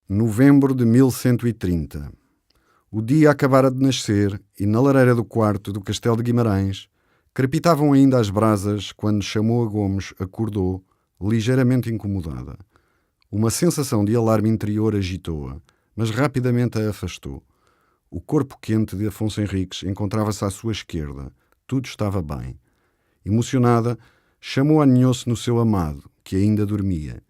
Novembro de 1130. O dia acabara de nascer e na lareira do quarto do Castelo de Guimarães crepitavam ainda as brasas quando Chamoa Gomes acordou, ligeiramente incomodada. Uma sensação de alarme interior agitou-a, mas rapidamente a afastou. O corpo quente de Afonso Henriques encontrava-se à sua esquerda. Tudo estava bem. Emocionada, Chamoa aninhou-se no seu amado, que ainda dormia.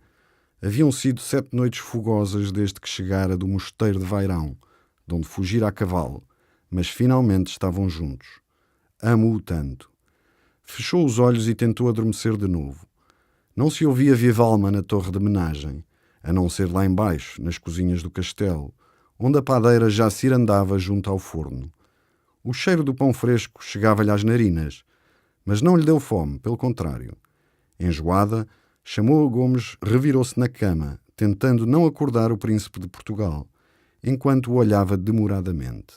Haviam sido 7 noites fogosas desde que chegara do mosteiro de Vairão, de onde fugira a cavalo, mas finalmente estavam juntos. Amo-o tanto. Fechou os olhos e tentou adormecer de novo. Não se ouvia viva alma na torre de menagem, a não ser lá embaixo, nas cozinhas do castelo, onde a padeira já cirandava junto ao forno. O cheiro do pão fresco chegava-lhe às narinas, mas não lhe deu fome, pelo contrário. Enjoada, Chamoa Gomes revirou-se na cama, tentando não acordar o príncipe de Portugal, enquanto o olhava demoradamente.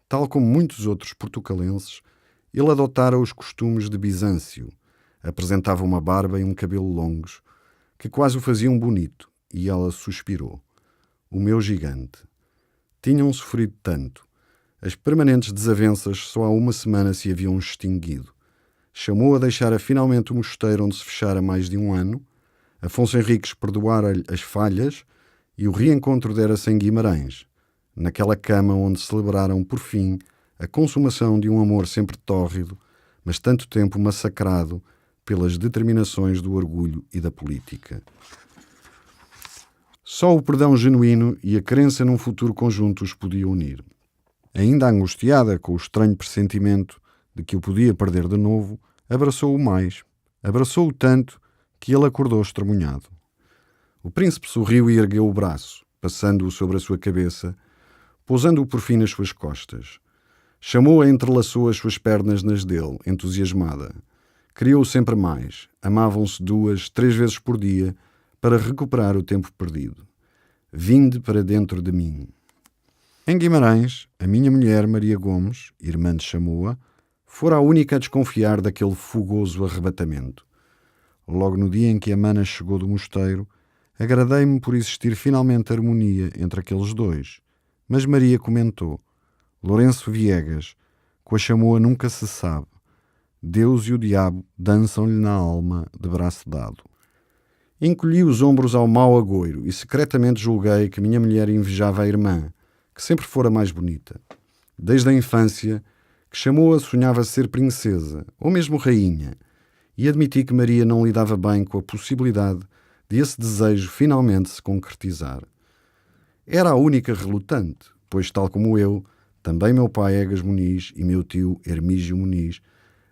Tal como muitos outros portucalenses, ele adotara os costumes de Bizâncio. Apresentava uma barba e um cabelo longos, que quase o faziam bonito, e ela suspirou. O meu gigante. Tinham sofrido tanto. As permanentes desavenças só há uma semana se haviam extinguido. Chamou a deixar finalmente o mosteiro onde se fechara mais de um ano. Afonso Henriques perdoara-lhe as falhas e o reencontro dera-se em Guimarães, naquela cama onde celebraram, por fim, a consumação de um amor sempre tórrido, mas tanto tempo massacrado pelas determinações do orgulho e da política. Só o perdão genuíno e a crença num futuro conjunto os podia unir. Ainda angustiada com o estranho pressentimento de que o podia perder de novo, abraçou-o mais. Abraçou-o tanto que ele acordou estremunhado. O príncipe sorriu e ergueu o braço, passando-o sobre a sua cabeça, pousando-o por fim nas suas costas. Chamou-a e entrelaçou as suas pernas nas dele, entusiasmada. Queria-o sempre mais. Amavam-se 2, 3 vezes por dia para recuperar o tempo perdido. Vinde para dentro de mim. Em Guimarães, a minha mulher, Maria Gomes, irmã de Chamoa, fora a única a desconfiar daquele fogoso arrebatamento. Logo no dia em que a mana chegou do mosteiro, agradei-me por existir finalmente harmonia entre aqueles dois. Mas Maria comentou: Lourenço Viegas, com a Chamoa nunca se sabe. Deus e o diabo dançam-lhe na alma de braço dado. Encolhi os ombros ao mau agouro e secretamente julguei que minha mulher invejava a irmã, que sempre fora mais bonita. Desde a infância, que Chamoa sonhava ser princesa, ou mesmo rainha, e admiti que Maria não lidava bem com a possibilidade de esse desejo finalmente se concretizar. Era a única relutante, pois, tal como eu, também meu pai Egas Muniz e meu tio Hermígio Muniz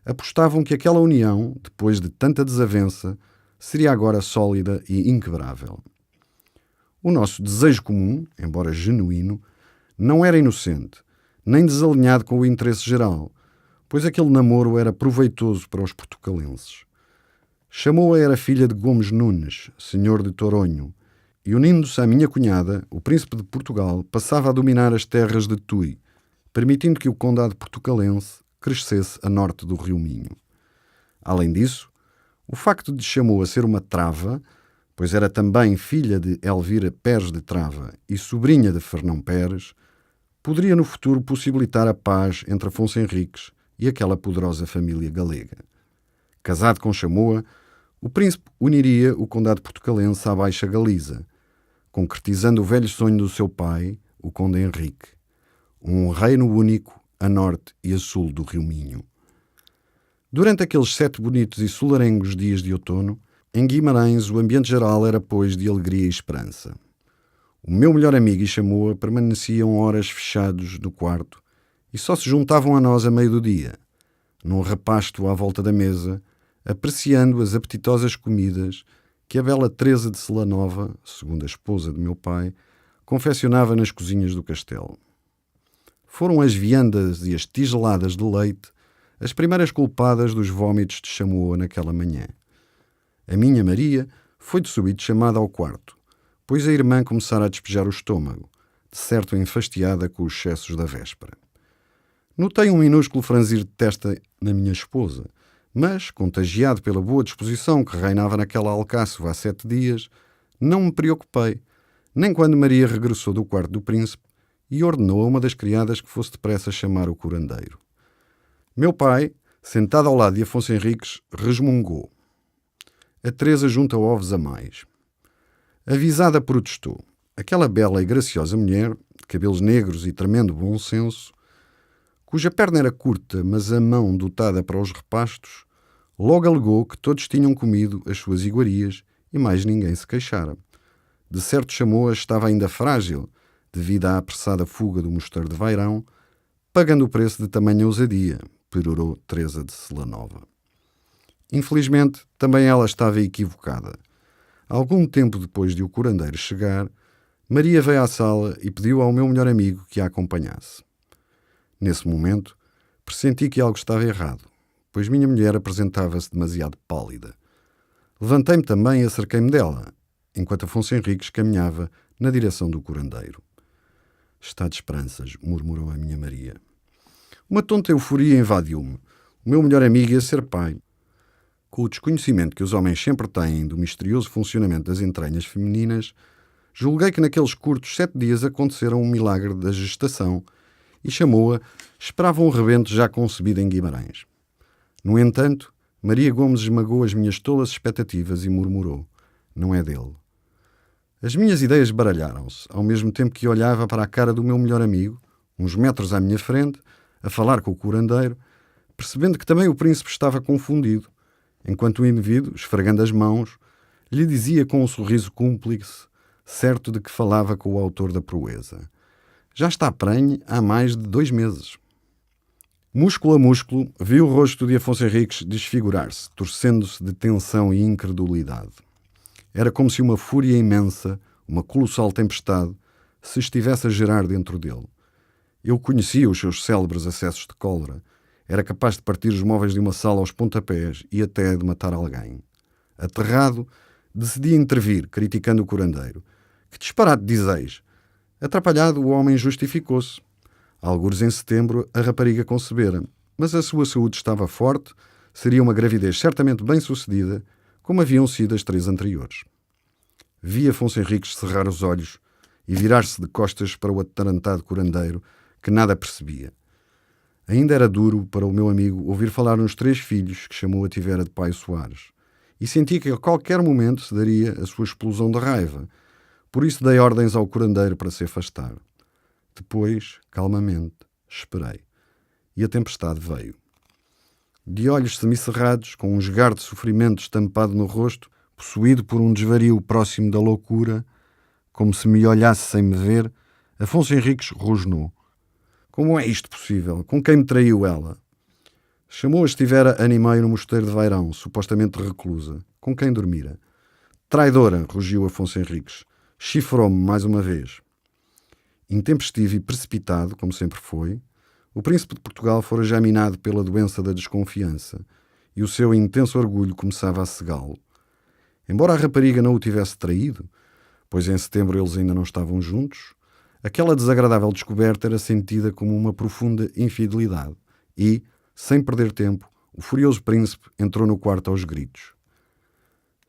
apostavam que aquela união, depois de tanta desavença, seria agora sólida e inquebrável. O nosso desejo comum, embora genuíno, não era inocente, nem desalinhado com o interesse geral, pois aquele namoro era proveitoso para os portucalenses. Chamoa era filha de Gomes Nunes, senhor de Toronho, e unindo-se à minha cunhada, o príncipe de Portugal passava a dominar as terras de Tui, permitindo que o condado portucalense crescesse a norte do Rio Minho. Além disso, o facto de Chamoa ser uma trava, pois era também filha de Elvira Pérez de Trava e sobrinha de Fernão Pérez, poderia no futuro possibilitar a paz entre Afonso Henriques e aquela poderosa família galega. Casado com Chamoa, o príncipe uniria o condado portucalense à Baixa Galiza, concretizando o velho sonho do seu pai, o conde Henrique, um reino único a norte e a sul do Rio Minho. Durante aqueles 7 bonitos e solarengos dias de outono, em Guimarães o ambiente geral era, pois, de alegria e esperança. O meu melhor amigo e Chamoa permaneciam horas fechados no quarto e só se juntavam a nós a meio do dia, num repasto à volta da mesa, apreciando as apetitosas comidas que a bela Teresa de Celanova, segunda esposa de meu pai, confeccionava nas cozinhas do castelo. Foram as viandas e as tigeladas de leite as primeiras culpadas dos vômitos de Chamoa naquela manhã. A minha Maria foi de súbito chamada ao quarto, pois a irmã começara a despejar o estômago, de certo enfastiada com os excessos da véspera. Notei um minúsculo franzir de testa na minha esposa, mas, contagiado pela boa disposição que reinava naquela alcáçova há 7 dias, não me preocupei, nem quando Maria regressou do quarto do príncipe e ordenou a uma das criadas que fosse depressa chamar o curandeiro. Meu pai, sentado ao lado de Afonso Henriques, resmungou. A Teresa junta ovos a mais. Avisada protestou. Aquela bela e graciosa mulher, de cabelos negros e tremendo bom senso, cuja perna era curta, mas a mão dotada para os repastos, logo alegou que todos tinham comido as suas iguarias e mais ninguém se queixara. De certo chamou-a estava ainda frágil, devido à apressada fuga do mosteiro de Vairão, pagando o preço de tamanha ousadia, perorou Teresa de Celanova. Infelizmente, também ela estava equivocada. Algum tempo depois de o curandeiro chegar, Maria veio à sala e pediu ao meu melhor amigo que a acompanhasse. Nesse momento, pressenti que algo estava errado, pois minha mulher apresentava-se demasiado pálida. Levantei-me também e acerquei-me dela, enquanto Afonso Henriques caminhava na direção do curandeiro. Está de esperanças, murmurou a minha Maria. Uma tonta euforia invadiu-me. O meu melhor amigo ia ser pai. Com o desconhecimento que os homens sempre têm do misterioso funcionamento das entranhas femininas, julguei que naqueles curtos 7 dias acontecera um milagre da gestação e chamou-a, esperava um rebento já concebido em Guimarães. No entanto, Maria Gomes esmagou as minhas tolas expectativas e murmurou, não é dele. As minhas ideias baralharam-se, ao mesmo tempo que olhava para a cara do meu melhor amigo, uns metros à minha frente, a falar com o curandeiro, percebendo que também o príncipe estava confundido, enquanto o indivíduo, esfregando as mãos, lhe dizia com um sorriso cúmplice, certo de que falava com o autor da proeza. Já está prenhe há mais de 2 meses. Músculo a músculo, vi o rosto de Afonso Henriques desfigurar-se, torcendo-se de tensão e incredulidade. Era como se uma fúria imensa, uma colossal tempestade, se estivesse a gerar dentro dele. Eu conhecia os seus célebres acessos de cólera. Era capaz de partir os móveis de uma sala aos pontapés e até de matar alguém. Aterrado, decidi intervir, criticando o curandeiro. Que disparate dizeis? Atrapalhado, o homem justificou-se. Algures em setembro, a rapariga concebera, mas a sua saúde estava forte, seria uma gravidez certamente bem-sucedida, como haviam sido as 3 anteriores. Vi Afonso Henriques cerrar os olhos e virar-se de costas para o atarantado curandeiro, que nada percebia. Ainda era duro para o meu amigo ouvir falar nos 3 filhos que chamou a tivera de Pai Soares, e senti que a qualquer momento se daria a sua explosão de raiva. Por isso dei ordens ao curandeiro para se afastar. Depois, calmamente, esperei. E a tempestade veio. De olhos semicerrados, com um esgar de sofrimento estampado no rosto, possuído por um desvario próximo da loucura, como se me olhasse sem me ver, Afonso Henriques rosnou. Como é isto possível? Com quem me traiu ela? Chamou a estivera Animeio no mosteiro de Vairão, supostamente reclusa. Com quem dormira? Traidora, rugiu Afonso Henriques. Chifrou-me mais uma vez. Intempestivo e precipitado, como sempre foi, o príncipe de Portugal fora já minado pela doença da desconfiança e o seu intenso orgulho começava a cegá-lo. Embora a rapariga não o tivesse traído, pois em setembro eles ainda não estavam juntos, aquela desagradável descoberta era sentida como uma profunda infidelidade e, sem perder tempo, o furioso príncipe entrou no quarto aos gritos.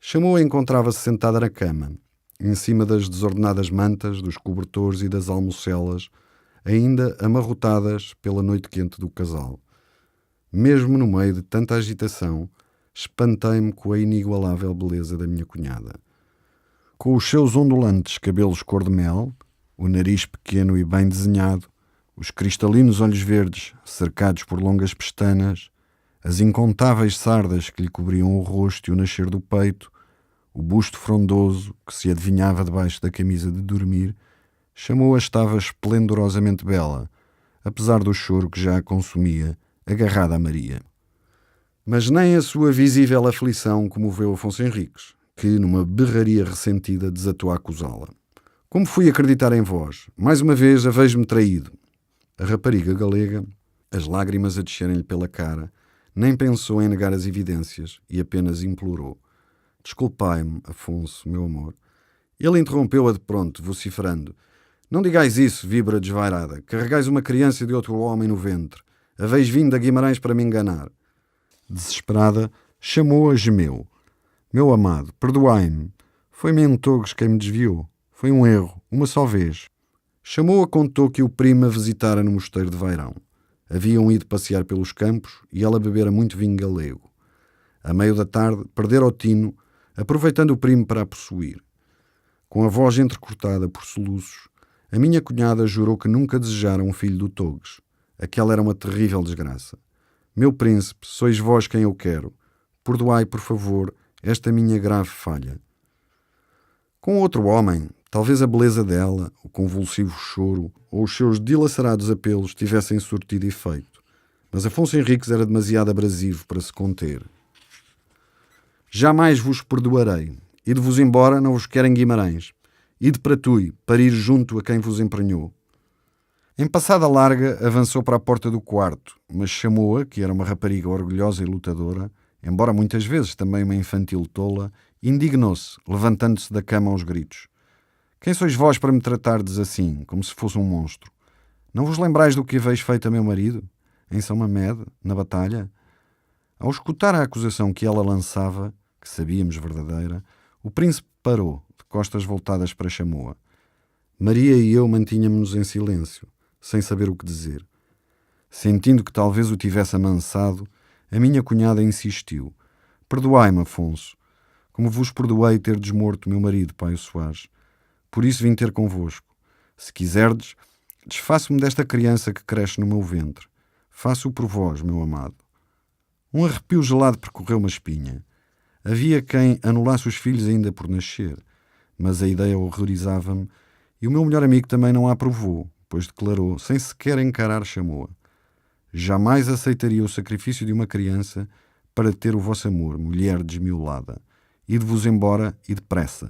Chamou-a e encontrava-se sentada na cama, em cima das desordenadas mantas, dos cobertores e das almocelas, ainda amarrotadas pela noite quente do casal. Mesmo no meio de tanta agitação, espantei-me com a inigualável beleza da minha cunhada. Com os seus ondulantes cabelos cor-de-mel, o nariz pequeno e bem desenhado, os cristalinos olhos verdes cercados por longas pestanas, as incontáveis sardas que lhe cobriam o rosto e o nascer do peito, o busto frondoso que se adivinhava debaixo da camisa de dormir, chamou-a estava esplendorosamente bela, apesar do choro que já a consumia, agarrada a Maria. Mas nem a sua visível aflição comoveu Afonso Henriques, que, numa berraria ressentida, desatou a acusá-la. Como fui acreditar em vós? Mais uma vez a vejo-me traído. A rapariga galega, as lágrimas a descerem-lhe pela cara, nem pensou em negar as evidências e apenas implorou. Desculpai-me, Afonso, meu amor. Ele interrompeu-a de pronto, vociferando. Não digais isso, víbora desvairada. Carregais uma criança de outro homem no ventre. Haveis vindo a Guimarães para me enganar. Desesperada, chamou-a, gemeu. Meu amado, perdoai-me. Foi Mentogos quem me desviou. Foi um erro, uma só vez. Chamou-a contou que o primo a visitara no mosteiro de Vairão. Haviam ido passear pelos campos e ela bebera muito vinho galego. A meio da tarde, perdera o tino, aproveitando o primo para a possuir. Com a voz entrecortada por soluços, a minha cunhada jurou que nunca desejara um filho do Togues. Aquela era uma terrível desgraça. Meu príncipe, sois vós quem eu quero. Perdoai, por favor, esta minha grave falha. Com outro homem, talvez a beleza dela, o convulsivo choro ou os seus dilacerados apelos tivessem surtido efeito. Mas Afonso Henriques era demasiado abrasivo para se conter. Jamais vos perdoarei. Ide-vos embora, não vos quero em Guimarães. Ide para Tui, para ir junto a quem vos emprenhou. Em passada larga, avançou para a porta do quarto, mas chamou-a, que era uma rapariga orgulhosa e lutadora, embora muitas vezes também uma infantil tola, indignou-se, levantando-se da cama aos gritos. Quem sois vós para me tratardes assim, como se fosse um monstro? Não vos lembrais do que haveis feito a meu marido? Em São Mamede, na batalha? Ao escutar a acusação que ela lançava, que sabíamos verdadeira, o príncipe parou, de costas voltadas para Chamoa. Maria e eu mantínhamos-nos em silêncio, sem saber o que dizer. Sentindo que talvez o tivesse amansado, a minha cunhada insistiu. Perdoai-me, Afonso, como vos perdoei ter desmorto meu marido, Paio Soares. Por isso vim ter convosco. Se quiserdes, desfaço-me desta criança que cresce no meu ventre. Faço-o por vós, meu amado. Um arrepio gelado percorreu uma espinha. Havia quem anulasse os filhos ainda por nascer, mas a ideia horrorizava-me e o meu melhor amigo também não a aprovou, pois declarou, sem sequer encarar Chamoa: jamais aceitaria o sacrifício de uma criança para ter o vosso amor, mulher desmiolada. Ide-vos embora e depressa.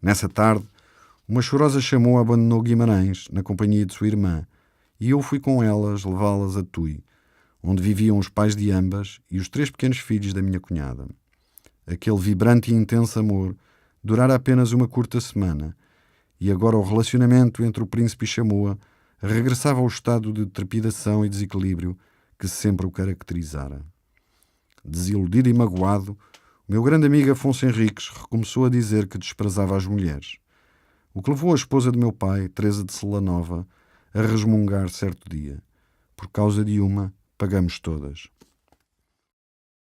Nessa tarde, uma chorosa Chamoa abandonou Guimarães, na companhia de sua irmã, e eu fui com elas levá-las a Tui, onde viviam os pais de ambas e os 3 pequenos filhos da minha cunhada. Aquele vibrante e intenso amor durara apenas uma curta semana, e agora o relacionamento entre o príncipe e Chamoa regressava ao estado de trepidação e desequilíbrio que sempre o caracterizara. Desiludido e magoado, o meu grande amigo Afonso Henriques recomeçou a dizer que desprezava as mulheres, o que levou a esposa de meu pai, Teresa de Celanova, a resmungar certo dia. Por causa de uma, pagamos todas.